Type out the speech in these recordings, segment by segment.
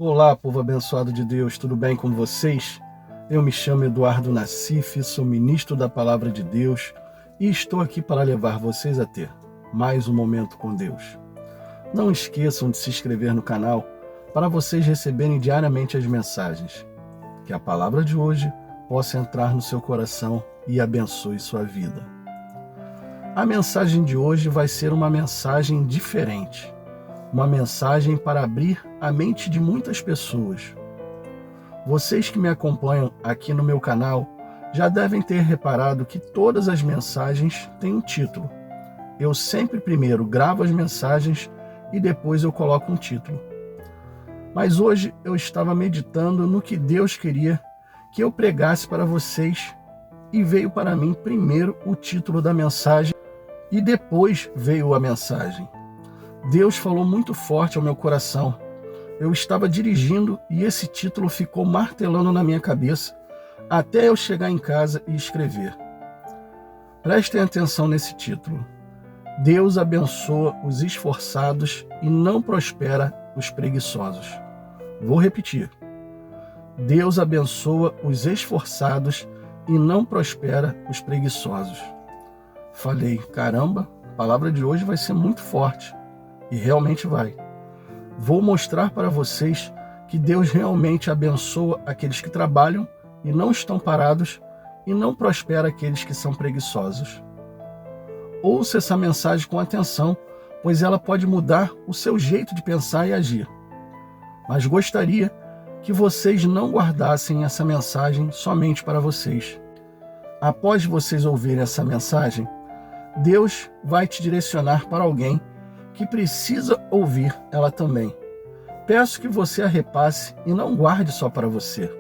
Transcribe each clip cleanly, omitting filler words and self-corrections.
Olá, povo abençoado de Deus, tudo bem com vocês? Eu me chamo Eduardo Nassif, sou ministro da Palavra de Deus e estou aqui para levar vocês a ter mais um momento com Deus. Não esqueçam de se inscrever no canal para vocês receberem diariamente as mensagens. Que a palavra de hoje possa entrar no seu coração e abençoe sua vida. A mensagem de hoje vai ser uma mensagem diferente. Uma mensagem para abrir a mente de muitas pessoas. Vocês que me acompanham aqui no meu canal já devem ter reparado que todas as mensagens têm um título. Eu sempre primeiro gravo as mensagens e depois eu coloco um título. Mas hoje eu estava meditando no que Deus queria que eu pregasse para vocês e veio para mim primeiro o título da mensagem e depois veio a mensagem. Deus falou muito forte ao meu coração. Eu estava dirigindo e esse título ficou martelando na minha cabeça até eu chegar em casa e escrever. Prestem atenção nesse título. Deus abençoa os esforçados e não prospera os preguiçosos. Vou repetir. Deus abençoa os esforçados e não prospera os preguiçosos. Falei, caramba, a palavra de hoje vai ser muito forte. E realmente vai. Vou mostrar para vocês que Deus realmente abençoa aqueles que trabalham e não estão parados e não prospera aqueles que são preguiçosos. Ouça essa mensagem com atenção, pois ela pode mudar o seu jeito de pensar e agir. Mas gostaria que vocês não guardassem essa mensagem somente para vocês. Após vocês ouvirem essa mensagem, Deus vai te direcionar para alguém que precisa ouvir ela também. Peço que você a repasse e não guarde só para você,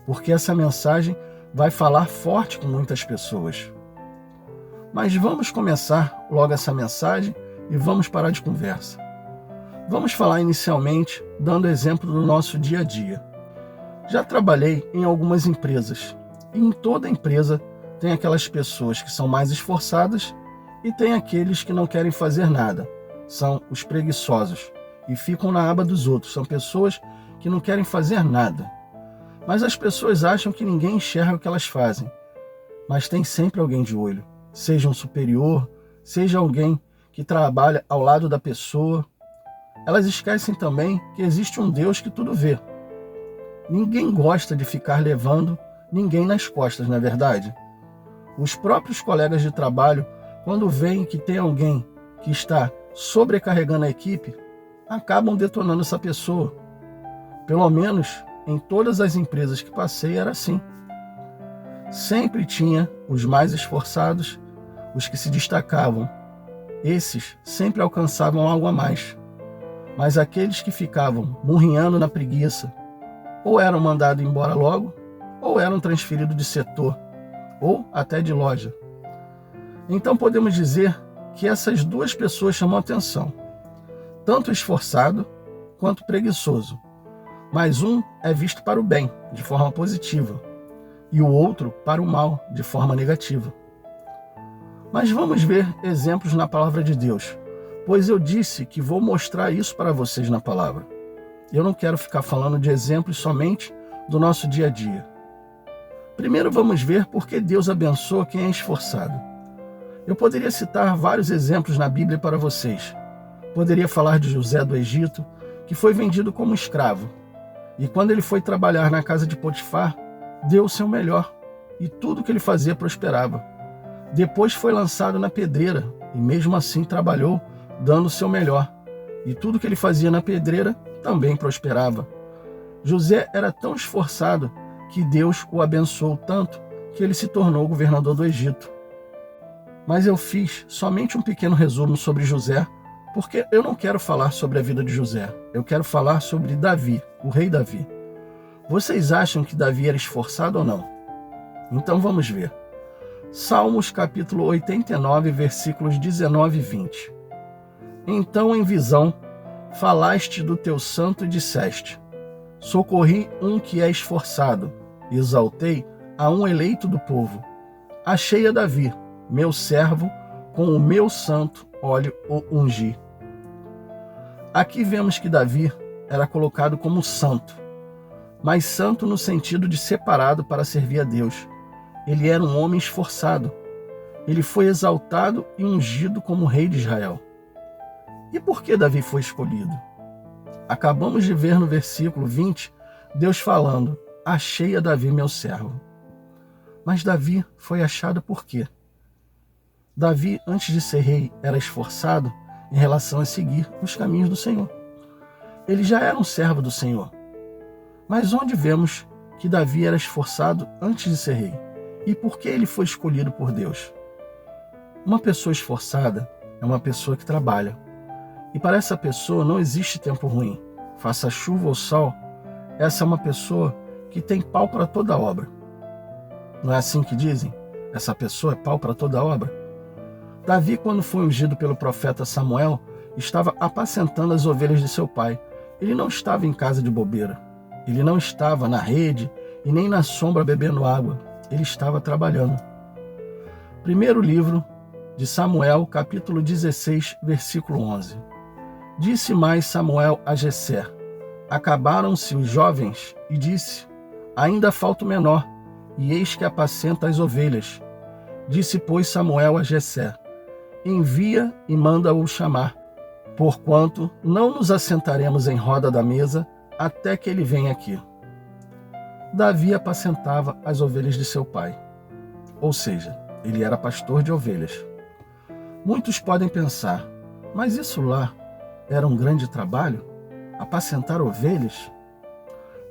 porque essa mensagem vai falar forte com muitas pessoas. Mas vamos começar logo essa mensagem e vamos parar de conversa. Vamos falar inicialmente dando exemplo do nosso dia a dia. Já trabalhei em algumas empresas e em toda empresa tem aquelas pessoas que são mais esforçadas e tem aqueles que não querem fazer nada. São os preguiçosos e ficam na aba dos outros. São pessoas que não querem fazer nada. Mas as pessoas acham que ninguém enxerga o que elas fazem. Mas tem sempre alguém de olho. Seja um superior, seja alguém que trabalha ao lado da pessoa. Elas esquecem também que existe um Deus que tudo vê. Ninguém gosta de ficar levando ninguém nas costas, não é verdade? Os próprios colegas de trabalho, quando veem que tem alguém que está sobrecarregando a equipe, acabam detonando essa pessoa. Pelo menos em todas as empresas que passei era assim. Sempre tinha os mais esforçados, os que se destacavam. Esses sempre alcançavam algo a mais. Mas aqueles que ficavam murrinhando na preguiça, ou eram mandados embora logo, ou eram transferidos de setor, ou até de loja. Então podemos dizer que essas duas pessoas chamam atenção, tanto esforçado quanto preguiçoso, mas um é visto para o bem, de forma positiva, e o outro para o mal, de forma negativa. Mas vamos ver exemplos na palavra de Deus, pois eu disse que vou mostrar isso para vocês na palavra. Eu não quero ficar falando de exemplos somente do nosso dia a dia. Primeiro vamos ver por que Deus abençoa quem é esforçado. Eu poderia citar vários exemplos na Bíblia para vocês. Poderia falar de José do Egito, que foi vendido como escravo. E quando ele foi trabalhar na casa de Potifar, deu o seu melhor. E tudo que ele fazia prosperava. Depois foi lançado na pedreira, e mesmo assim trabalhou, dando o seu melhor. E tudo que ele fazia na pedreira também prosperava. José era tão esforçado que Deus o abençoou tanto que ele se tornou governador do Egito. Mas eu fiz somente um pequeno resumo sobre José, porque eu não quero falar sobre a vida de José. Eu quero falar sobre Davi, o rei Davi. Vocês acham que Davi era esforçado ou não? Então vamos ver. Salmos capítulo 89, versículos 19 e 20. Então em visão falaste do teu santo e disseste: socorri um que é esforçado, exaltei a um eleito do povo. Achei a Davi, meu servo, com o meu santo óleo o ungi. Aqui vemos que Davi era colocado como santo, mas santo no sentido de separado para servir a Deus. Ele era um homem esforçado. Ele foi exaltado e ungido como rei de Israel. E por que Davi foi escolhido? Acabamos de ver no versículo 20, Deus falando: achei a Davi meu servo. Mas Davi foi achado por quê? Davi, antes de ser rei, era esforçado em relação a seguir os caminhos do Senhor. Ele já era um servo do Senhor. Mas onde vemos que Davi era esforçado antes de ser rei? E por que ele foi escolhido por Deus? Uma pessoa esforçada é uma pessoa que trabalha. E para essa pessoa não existe tempo ruim. Faça chuva ou sol, essa é uma pessoa que tem pau para toda obra. Não é assim que dizem? Essa pessoa é pau para toda obra. Davi, quando foi ungido pelo profeta Samuel, estava apacentando as ovelhas de seu pai. Ele não estava em casa de bobeira. Ele não estava na rede e nem na sombra bebendo água. Ele estava trabalhando. Primeiro livro de Samuel, capítulo 16, versículo 11. Disse mais Samuel a Jessé: acabaram-se os jovens, e disse: ainda falta o menor, e eis que apacenta as ovelhas. Disse, pois, Samuel a Jessé: envia e manda-o chamar, porquanto não nos assentaremos em roda da mesa até que ele venha aqui. Davi apacentava as ovelhas de seu pai, ou seja, ele era pastor de ovelhas. Muitos podem pensar: mas isso lá era um grande trabalho? Apacentar ovelhas?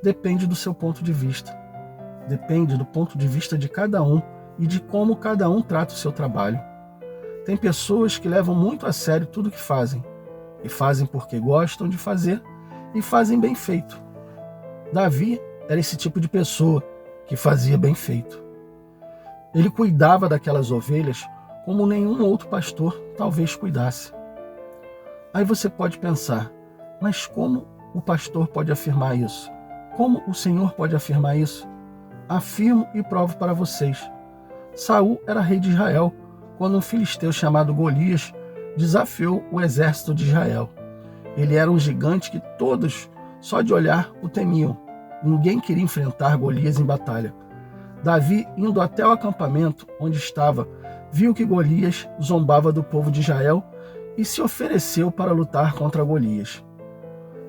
Depende do seu ponto de vista. Depende do ponto de vista de cada um e de como cada um trata o seu trabalho. Tem pessoas que levam muito a sério tudo que fazem, e fazem porque gostam de fazer e fazem bem feito. Davi era esse tipo de pessoa que fazia bem feito. Ele cuidava daquelas ovelhas como nenhum outro pastor talvez cuidasse. Aí você pode pensar: mas como o pastor pode afirmar isso? Como o Senhor pode afirmar isso? Afirmo e provo para vocês. Saul era rei de Israel quando um filisteu chamado Golias desafiou o exército de Israel. Ele era um gigante que todos, só de olhar, o temiam. Ninguém queria enfrentar Golias em batalha. Davi, indo até o acampamento onde estava, viu que Golias zombava do povo de Israel e se ofereceu para lutar contra Golias.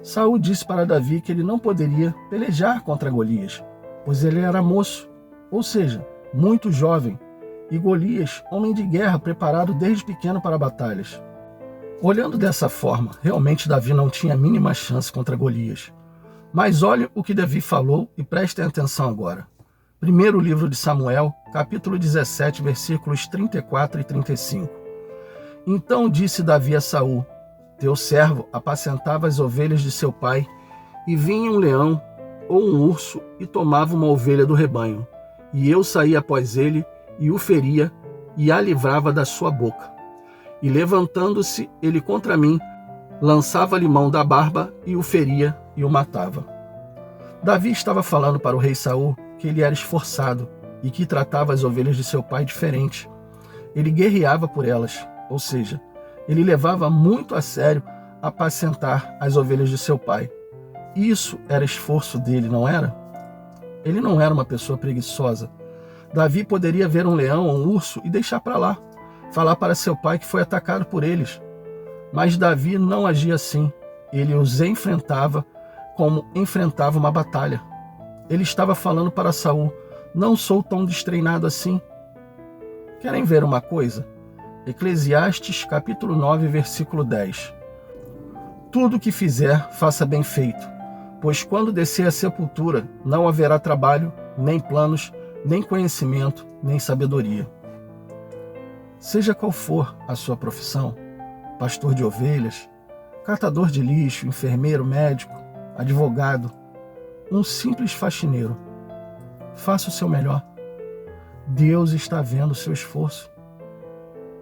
Saul disse para Davi que ele não poderia pelejar contra Golias, pois ele era moço, ou seja, muito jovem, e Golias, homem de guerra preparado desde pequeno para batalhas. Olhando dessa forma, realmente Davi não tinha a mínima chance contra Golias. Mas olhe o que Davi falou e prestem atenção agora. Primeiro livro de Samuel, capítulo 17, versículos 34 e 35. Então disse Davi a Saul: teu servo apacentava as ovelhas de seu pai, e vinha um leão ou um urso e tomava uma ovelha do rebanho, e eu saía após ele e o feria e a livrava da sua boca. E levantando-se ele contra mim, lançava-lhe mão da barba e o feria e o matava. Davi estava falando para o rei Saul que ele era esforçado e que tratava as ovelhas de seu pai diferente. Ele guerreava por elas, ou seja, ele levava muito a sério apacentar as ovelhas de seu pai. Isso era esforço dele, não era? Ele não era uma pessoa preguiçosa. Davi poderia ver um leão ou um urso e deixar para lá, falar para seu pai que foi atacado por eles. Mas Davi não agia assim. Ele os enfrentava como enfrentava uma batalha. Ele estava falando para Saul: não sou tão destreinado assim. Querem ver uma coisa? Eclesiastes capítulo 9, versículo 10. Tudo o que fizer, faça bem feito, pois quando descer à sepultura, não haverá trabalho, nem planos, nem conhecimento, nem sabedoria. Seja qual for a sua profissão, pastor de ovelhas, catador de lixo, enfermeiro, médico, advogado, um simples faxineiro, faça o seu melhor. Deus está vendo o seu esforço.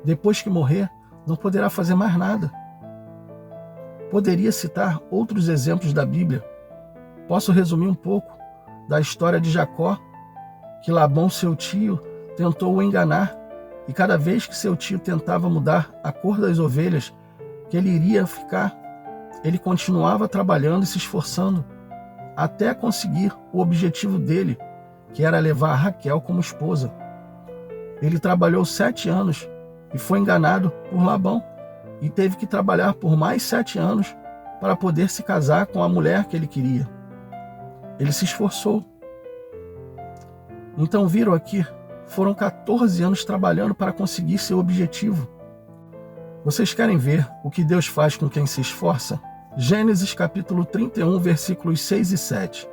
Depois que morrer, não poderá fazer mais nada. Poderia citar outros exemplos da Bíblia. Posso resumir um pouco da história de Jacó, que Labão, seu tio, tentou o enganar, e cada vez que seu tio tentava mudar a cor das ovelhas que ele iria ficar, ele continuava trabalhando e se esforçando até conseguir o objetivo dele, que era levar a Raquel como esposa. Ele trabalhou 7 anos e foi enganado por Labão e teve que trabalhar por mais 7 anos para poder se casar com a mulher que ele queria. Ele se esforçou. Então viram aqui, foram 14 anos trabalhando para conseguir seu objetivo. Vocês querem ver o que Deus faz com quem se esforça? Gênesis capítulo 31, versículos 6 e 7.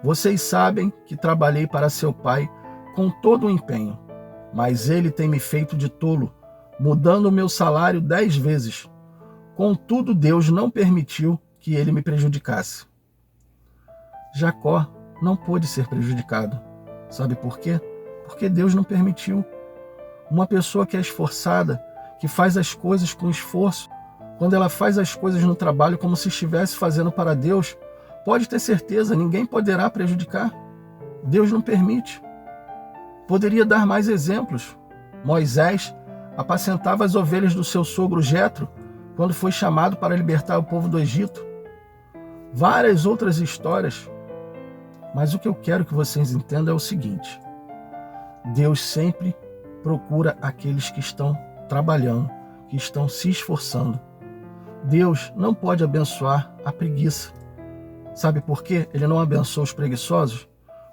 Vocês sabem que trabalhei para seu pai com todo o empenho, mas ele tem me feito de tolo, mudando o meu salário 10 vezes. Contudo, Deus não permitiu que ele me prejudicasse. Jacó não pôde ser prejudicado. Sabe por quê? Porque Deus não permitiu. Uma pessoa que é esforçada, que faz as coisas com esforço, quando ela faz as coisas no trabalho como se estivesse fazendo para Deus, pode ter certeza, ninguém poderá prejudicar. Deus não permite. Poderia dar mais exemplos. Moisés apacentava as ovelhas do seu sogro Jetro quando foi chamado para libertar o povo do Egito. Várias outras histórias. Mas o que eu quero que vocês entendam é o seguinte: Deus sempre procura aqueles que estão trabalhando, que estão se esforçando. Deus não pode abençoar a preguiça. Sabe por quê? Ele não abençoa os preguiçosos?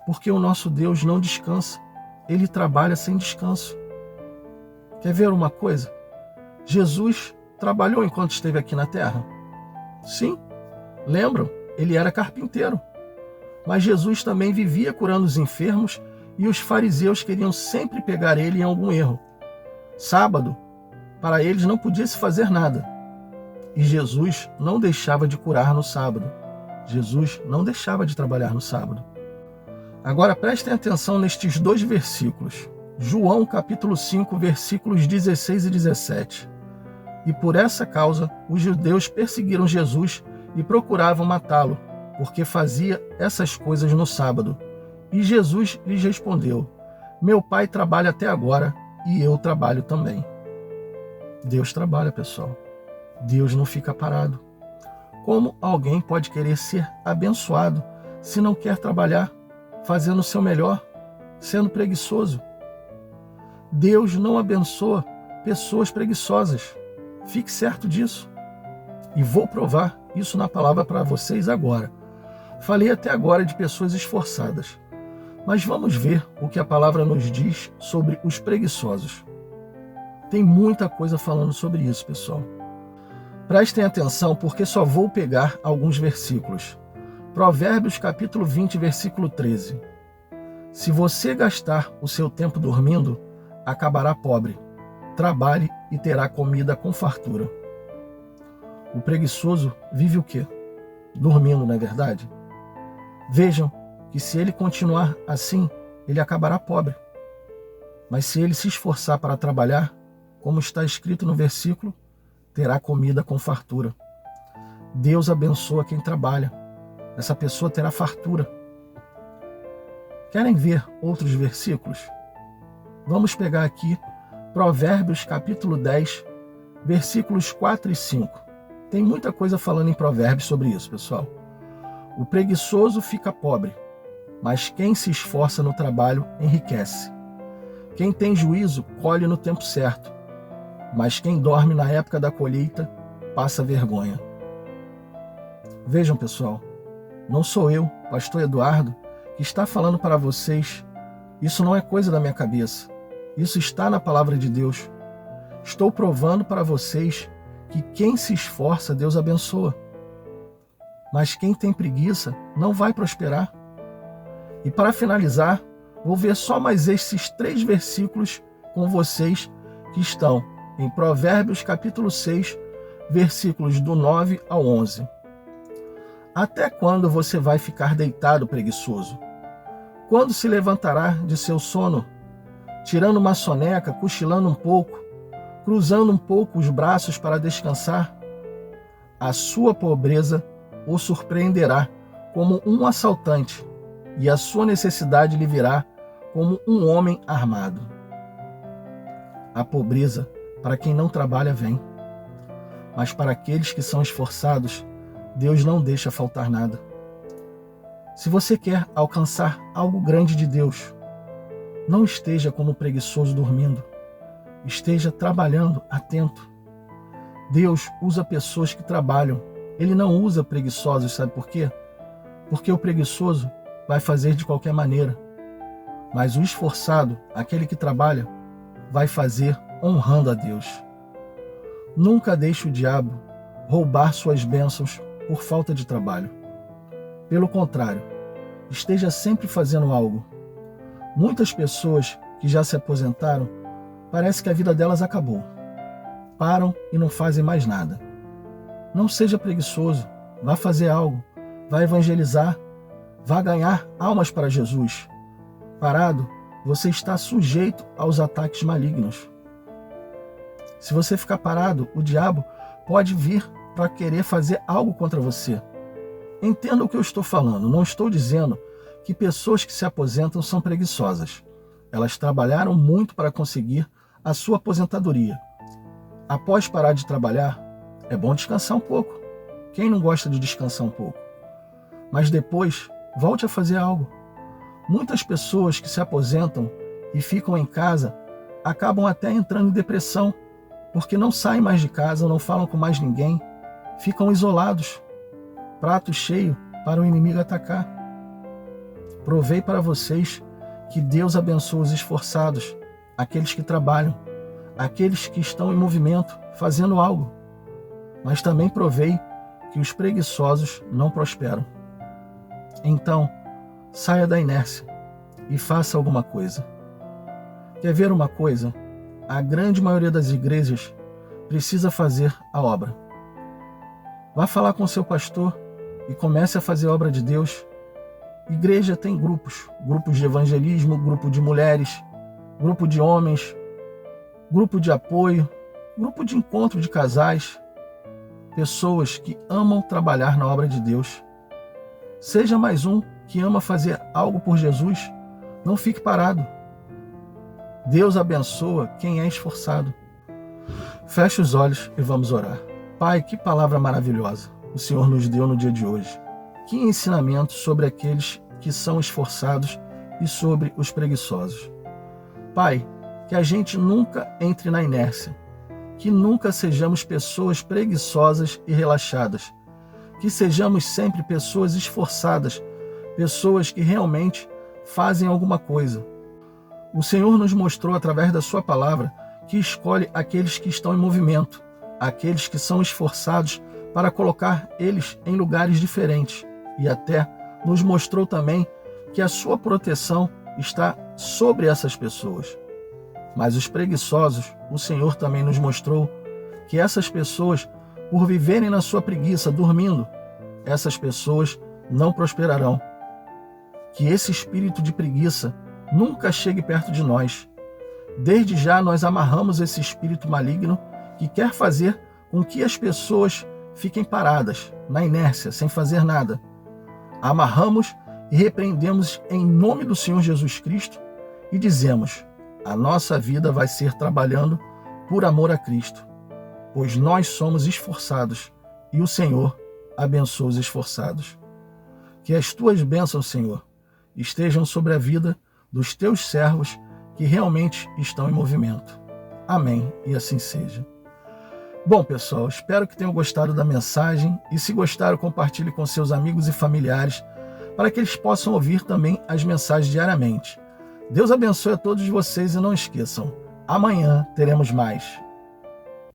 Porque o nosso Deus não descansa. Ele trabalha sem descanso. Quer ver uma coisa? Jesus trabalhou enquanto esteve aqui na terra? Sim. Lembram? Ele era carpinteiro. Mas Jesus também vivia curando os enfermos e os fariseus queriam sempre pegar ele em algum erro. Sábado, para eles não podia se fazer nada. E Jesus não deixava de curar no sábado. Jesus não deixava de trabalhar no sábado. Agora prestem atenção nestes 2 versículos. João capítulo 5, versículos 16 e 17. E por essa causa os judeus perseguiram Jesus e procuravam matá-lo, porque fazia essas coisas no sábado. E Jesus lhes respondeu: meu pai trabalha até agora e eu trabalho também. Deus trabalha, pessoal. Deus não fica parado. Como alguém pode querer ser abençoado se não quer trabalhar, fazendo o seu melhor, sendo preguiçoso? Deus não abençoa pessoas preguiçosas. Fique certo disso. E vou provar isso na palavra para vocês agora. Falei até agora de pessoas esforçadas, mas vamos ver o que a palavra nos diz sobre os preguiçosos. Tem muita coisa falando sobre isso, pessoal. Prestem atenção, porque só vou pegar alguns versículos. Provérbios capítulo 20, versículo 13. Se você gastar o seu tempo dormindo, acabará pobre. Trabalhe e terá comida com fartura. O preguiçoso vive o quê? Dormindo, não é verdade? Vejam que se ele continuar assim, ele acabará pobre. Mas se ele se esforçar para trabalhar, como está escrito no versículo, terá comida com fartura. Deus abençoa quem trabalha. Essa pessoa terá fartura. Querem ver outros versículos? Vamos pegar aqui Provérbios capítulo 10, versículos 4 e 5. Tem muita coisa falando em Provérbios sobre isso, pessoal. O preguiçoso fica pobre, mas quem se esforça no trabalho enriquece. Quem tem juízo colhe no tempo certo, mas quem dorme na época da colheita passa vergonha. Vejam, pessoal, não sou eu, pastor Eduardo, que está falando para vocês. Isso não é coisa da minha cabeça. Isso está na palavra de Deus. Estou provando para vocês que quem se esforça, Deus abençoa. Mas quem tem preguiça não vai prosperar. E para finalizar, vou ver só mais esses 3 versículos com vocês que estão em Provérbios capítulo 6, versículos do 9 ao 11. Até quando você vai ficar deitado, preguiçoso? Quando se levantará de seu sono, tirando uma soneca, cochilando um pouco, cruzando um pouco os braços para descansar? A sua pobreza o surpreenderá como um assaltante, e a sua necessidade lhe virá como um homem armado. A pobreza, para quem não trabalha, vem. mas para aqueles que são esforçados, Deus não deixa faltar nada. Se você quer alcançar algo grande de Deus, não esteja como preguiçoso dormindo. Esteja trabalhando, atento. Deus usa pessoas que trabalham. Ele não usa preguiçosos, sabe por quê? Porque o preguiçoso vai fazer de qualquer maneira. Mas o esforçado, aquele que trabalha, vai fazer honrando a Deus. Nunca deixe o diabo roubar suas bênçãos por falta de trabalho. Pelo contrário, esteja sempre fazendo algo. Muitas pessoas que já se aposentaram, parece que a vida delas acabou. Param e não fazem mais nada. Não seja preguiçoso, vá fazer algo, vá evangelizar, vá ganhar almas para Jesus. Parado, você está sujeito aos ataques malignos. Se você ficar parado, o diabo pode vir para querer fazer algo contra você. Entenda o que eu estou falando. Não estou dizendo que pessoas que se aposentam são preguiçosas. Elas trabalharam muito para conseguir a sua aposentadoria. Após parar de trabalhar, é bom descansar um pouco. Quem não gosta de descansar um pouco? Mas depois, volte a fazer algo. Muitas pessoas que se aposentam e ficam em casa acabam até entrando em depressão, porque não saem mais de casa, não falam com mais ninguém, ficam isolados, prato cheio para o inimigo atacar. Provei para vocês que Deus abençoa os esforçados, aqueles que trabalham, aqueles que estão em movimento, fazendo algo. Mas também provei que os preguiçosos não prosperam. Então, saia da inércia e faça alguma coisa. Quer ver uma coisa? A grande maioria das igrejas precisa fazer a obra. Vá falar com seu pastor e comece a fazer a obra de Deus. Igreja tem grupos de evangelismo, grupo de mulheres, grupo de homens, grupo de apoio, grupo de encontro de casais, pessoas que amam trabalhar na obra de Deus. Seja mais um que ama fazer algo por Jesus, não fique parado. Deus abençoa quem é esforçado. Feche os olhos e vamos orar. Pai, que palavra maravilhosa o Senhor nos deu no dia de hoje. Que ensinamento sobre aqueles que são esforçados e sobre os preguiçosos. Pai, que a gente nunca entre na inércia, que nunca sejamos pessoas preguiçosas e relaxadas, que sejamos sempre pessoas esforçadas, pessoas que realmente fazem alguma coisa. O Senhor nos mostrou através da sua palavra que escolhe aqueles que estão em movimento, aqueles que são esforçados para colocar eles em lugares diferentes, e até nos mostrou também que a sua proteção está sobre essas pessoas. Mas os preguiçosos, o Senhor também nos mostrou que essas pessoas, por viverem na sua preguiça, dormindo, essas pessoas não prosperarão. Que esse espírito de preguiça nunca chegue perto de nós. Desde já nós amarramos esse espírito maligno que quer fazer com que as pessoas fiquem paradas, na inércia, sem fazer nada. Amarramos e repreendemos em nome do Senhor Jesus Cristo e dizemos: a nossa vida vai ser trabalhando por amor a Cristo, pois nós somos esforçados e o Senhor abençoa os esforçados. Que as tuas bênçãos, Senhor, estejam sobre a vida dos teus servos que realmente estão em movimento. Amém, e assim seja. Bom, pessoal, espero que tenham gostado da mensagem e, se gostaram, compartilhe com seus amigos e familiares para que eles possam ouvir também as mensagens diariamente. Deus abençoe a todos vocês e não esqueçam, amanhã teremos mais.